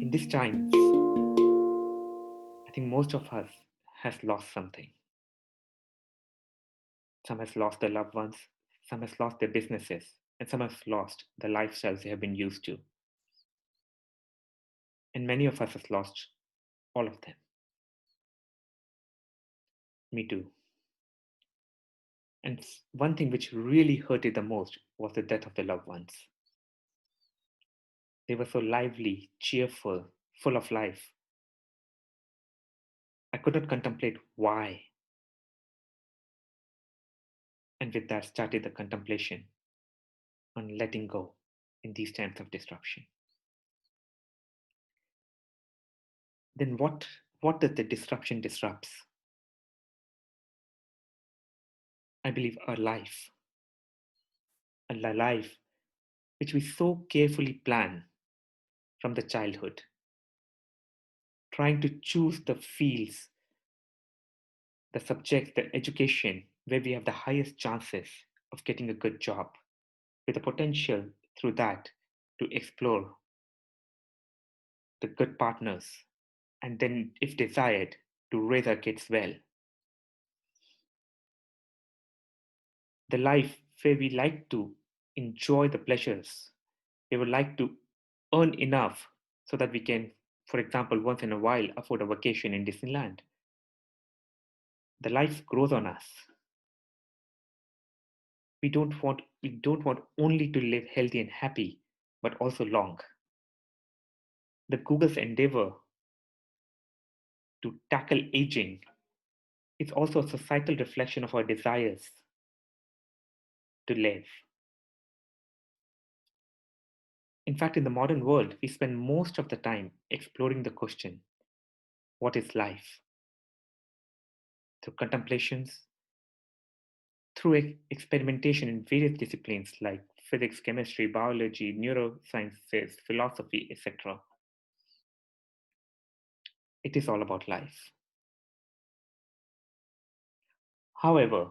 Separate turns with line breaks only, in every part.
In this time, I think most of us has lost something. Some has lost their loved ones, some has lost their businesses, and some has lost the lifestyles they have been used to. And many of us has lost all of them. Me too. And one thing which really hurted the most was the death of the loved ones. They were so lively, cheerful, full of life. I could not contemplate why. And with that started the contemplation on letting go in these times of disruption. Then what does the disruption disrupts? I believe our life, a life which we so carefully plan from the childhood, trying to choose the fields, the subjects, the education where we have the highest chances of getting a good job, with the potential through that to explore the good partners, and then, if desired, to raise our kids well. The life where we like to enjoy the pleasures, we would like to earn enough so that we can, for example, once in a while afford a vacation in Disneyland. The life grows on us. We don't want only to live healthy and happy, but also long. The Google's endeavor to tackle aging is also a societal reflection of our desires to live. In fact, in the modern world, we spend most of the time exploring the question, what is life? Through contemplations, through experimentation in various disciplines like physics, chemistry, biology, neurosciences, philosophy, etc. It is all about life. However,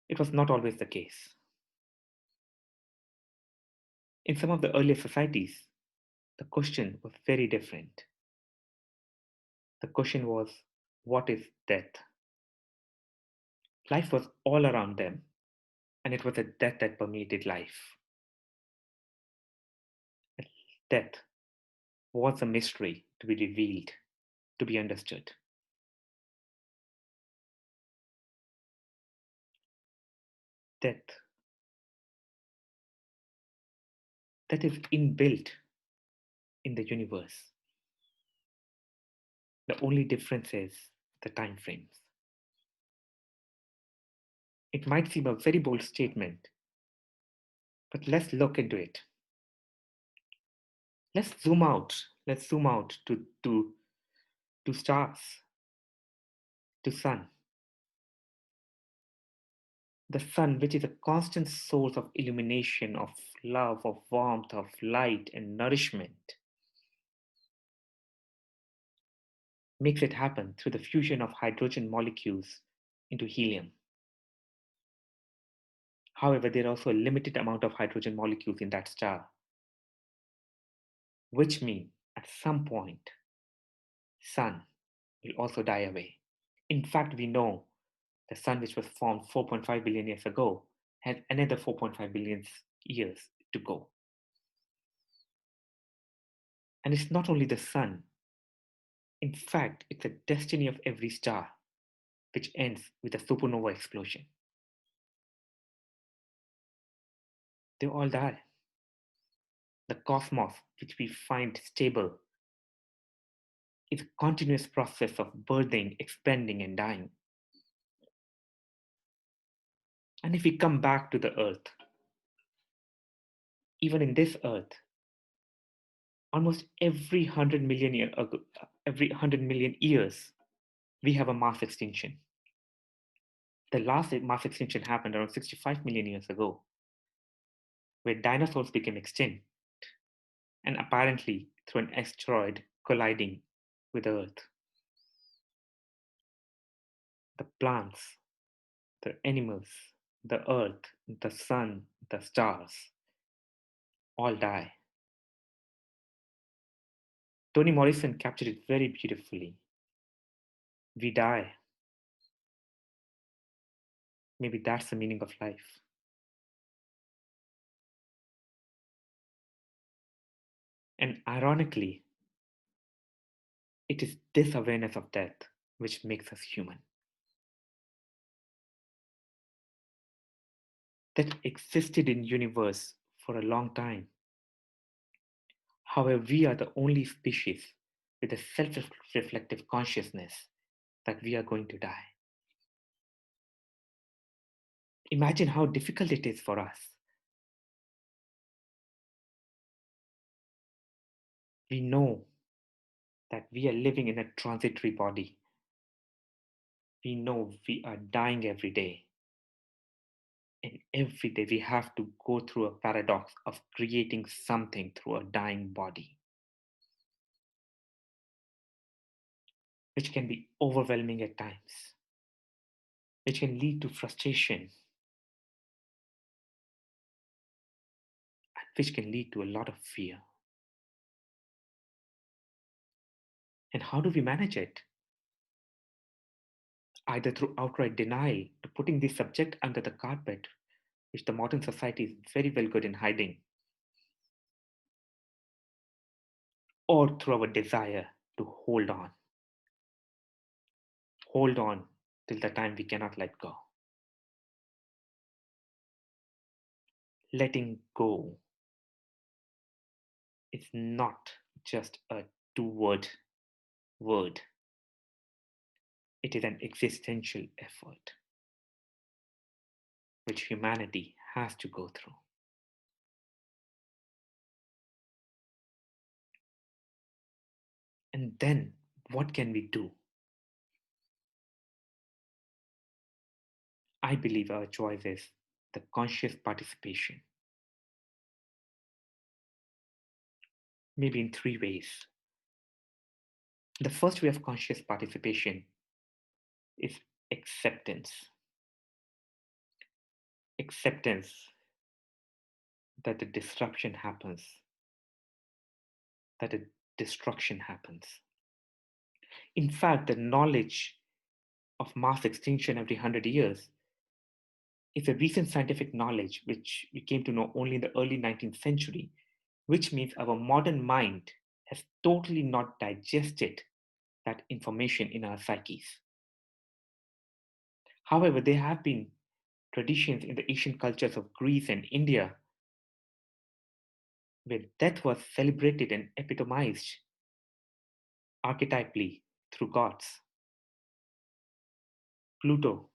it was not always the case. In some of the earlier societies, the question was very different. The question was, what is death? Life was all around them, and it was a death that permeated life. Death was a mystery to be revealed, to be understood. Death that is inbuilt in the universe. The only difference is the time frames. It might seem a very bold statement, but let's look into it. Let's zoom out. Let's zoom out to stars, to sun. The sun, which is a constant source of illumination, of love, of warmth, of light and nourishment, makes it happen through the fusion of hydrogen molecules into helium. However, there are also a limited amount of hydrogen molecules in that star, which means at some point, sun will also die away. In fact, we know the sun, which was formed 4.5 billion years ago, has another 4.5 billion years to go. And it's not only the sun. In fact, it's the destiny of every star, which ends with a supernova explosion. They all die. The cosmos, which we find stable, is a continuous process of birthing, expanding, and dying. And if we come back to the earth, even in this earth, almost every 100 million years, we have a mass extinction. The last mass extinction happened around 65 million years ago, where dinosaurs became extinct, and apparently through an asteroid colliding with Earth. The plants, the animals, the earth, the sun, the stars all die. Toni Morrison captured it very beautifully. We die. Maybe that's the meaning of life. And ironically, it is this awareness of death which makes us human. That existed in universe for a long time. However, we are the only species with a self-reflective consciousness that we are going to die. Imagine how difficult it is for us. We know that we are living in a transitory body. We know we are dying every day. And every day we have to go through a paradox of creating something through a dying body, which can be overwhelming at times, which can lead to frustration, and which can lead to a lot of fear. And how do we manage it? Either through outright denial to putting the subject under the carpet, which the modern society is very well good in hiding, or through our desire to hold on till the time we cannot let go. Letting go is not just a word, it is an existential effort which humanity has to go through. And then what can we do? I believe our choice is the conscious participation, maybe in three ways. The first way of conscious participation is acceptance. Acceptance that the disruption happens, that the destruction happens. In fact, the knowledge of mass extinction every 100 years is a recent scientific knowledge which we came to know only in the early 19th century, which means our modern mind has totally not digested that information in our psyches. However, there have been traditions in the Asian cultures of Greece and India where death was celebrated and epitomized archetypally through gods. Pluto,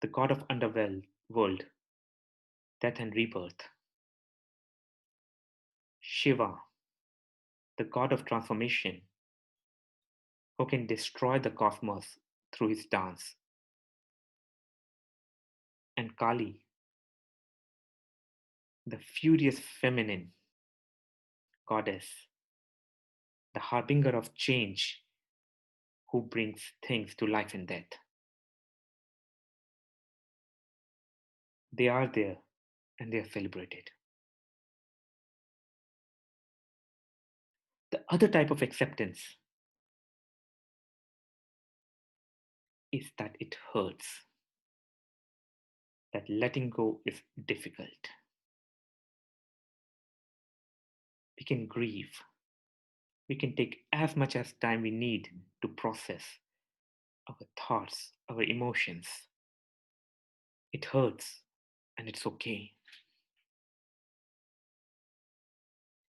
the god of underworld, death and rebirth. Shiva, the god of transformation, who can destroy the cosmos through his dance. And Kali, the furious feminine goddess, the harbinger of change, who brings things to life and death. They are there and they are celebrated. The other type of acceptance is that it hurts, that letting go is difficult. We can grieve. We can take as much as time we need to process our thoughts, our emotions. It hurts and it's okay.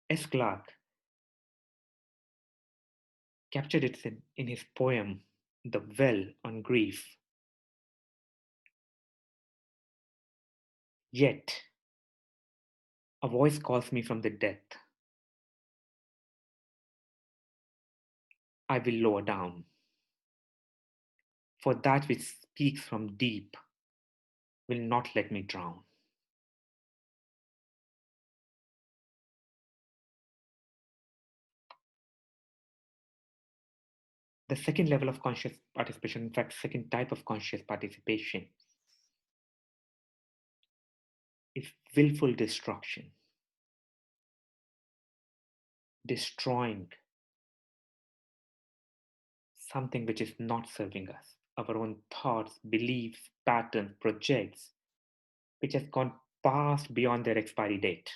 S. Clarke captured it in his poem, The Well on Grief. Yet, a voice calls me from the depth. I will lower down. For that which speaks from deep will not let me drown. The second level of conscious participation, in fact, second type of conscious participation, is willful destruction. destroying something which is not serving us, our own thoughts, beliefs, patterns, projects, which has gone past beyond their expiry date.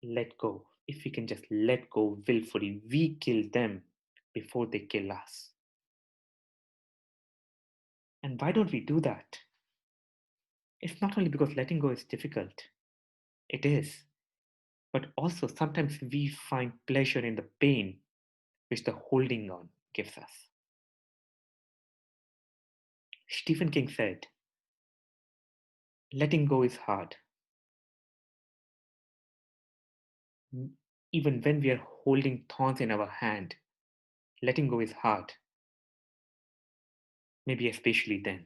Let go. If we can just let go willfully, we kill them before they kill us. And why don't we do that? It's not only because letting go is difficult, it is, but also sometimes we find pleasure in the pain which the holding on gives us. Stephen King said, letting go is hard. Even when we are holding thorns in our hand, letting go is hard. Maybe especially then.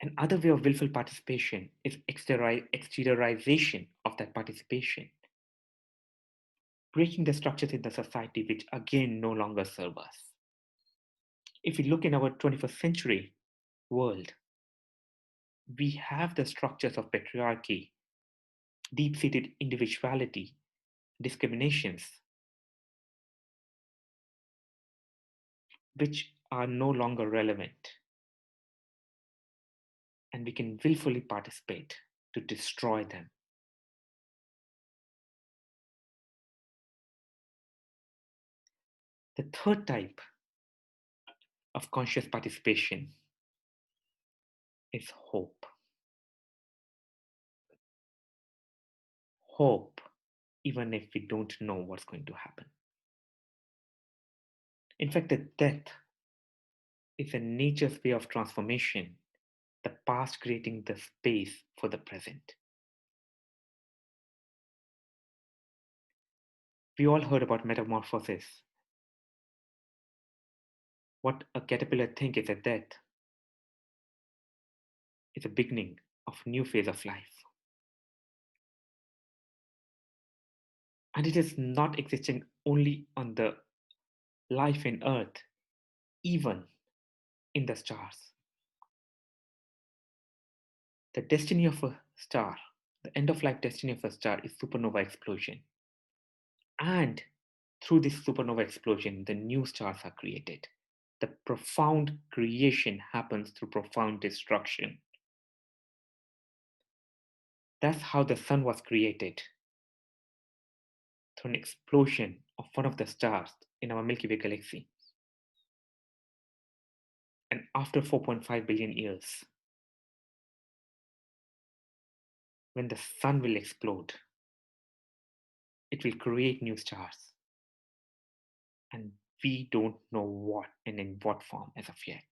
Another way of willful participation is exteriorization of that participation, breaking the structures in the society which again no longer serve us. If we look in our 21st century world, we have the structures of patriarchy, deep seated individuality, discriminations, which are no longer relevant. And we can willfully participate to destroy them. The third type of conscious participation is hope. Hope, even if we don't know what's going to happen. In fact, the death is a nature's way of transformation, the past creating the space for the present. We all heard about metamorphosis. What a caterpillar thinks is a death is a beginning of a new phase of life. And it is not existing only on the life in earth, even in the stars. The destiny of a star, the end of life destiny of a star is supernova explosion. And through this supernova explosion, the new stars are created. The profound creation happens through profound destruction. That's how the sun was created, through an explosion of one of the stars in our Milky Way galaxy. And after 4.5 billion years, when the sun will explode, it will create new stars. And we don't know what and in what form as of yet.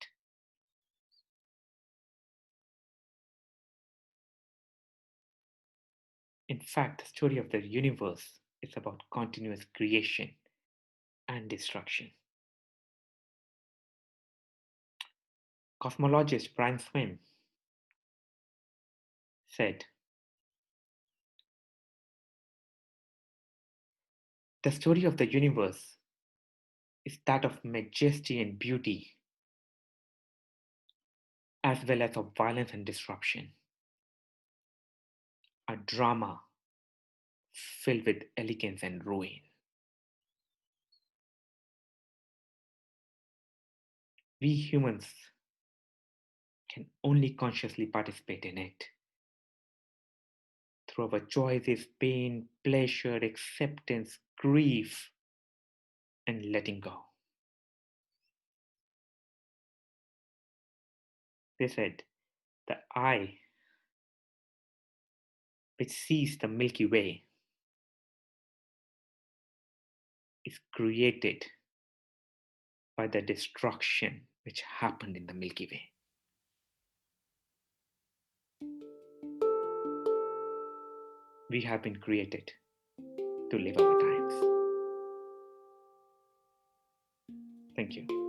In fact, the story of the universe is about continuous creation and destruction. Cosmologist Brian Swimme said, the story of the universe is that of majesty and beauty, as well as of violence and disruption. A drama filled with elegance and ruin. We humans can only consciously participate in it through our choices, pain, pleasure, acceptance, grief, and letting go. They said, the eye which sees the Milky Way is created by the destruction which happened in the Milky Way. We have been created to live our times. Thank you.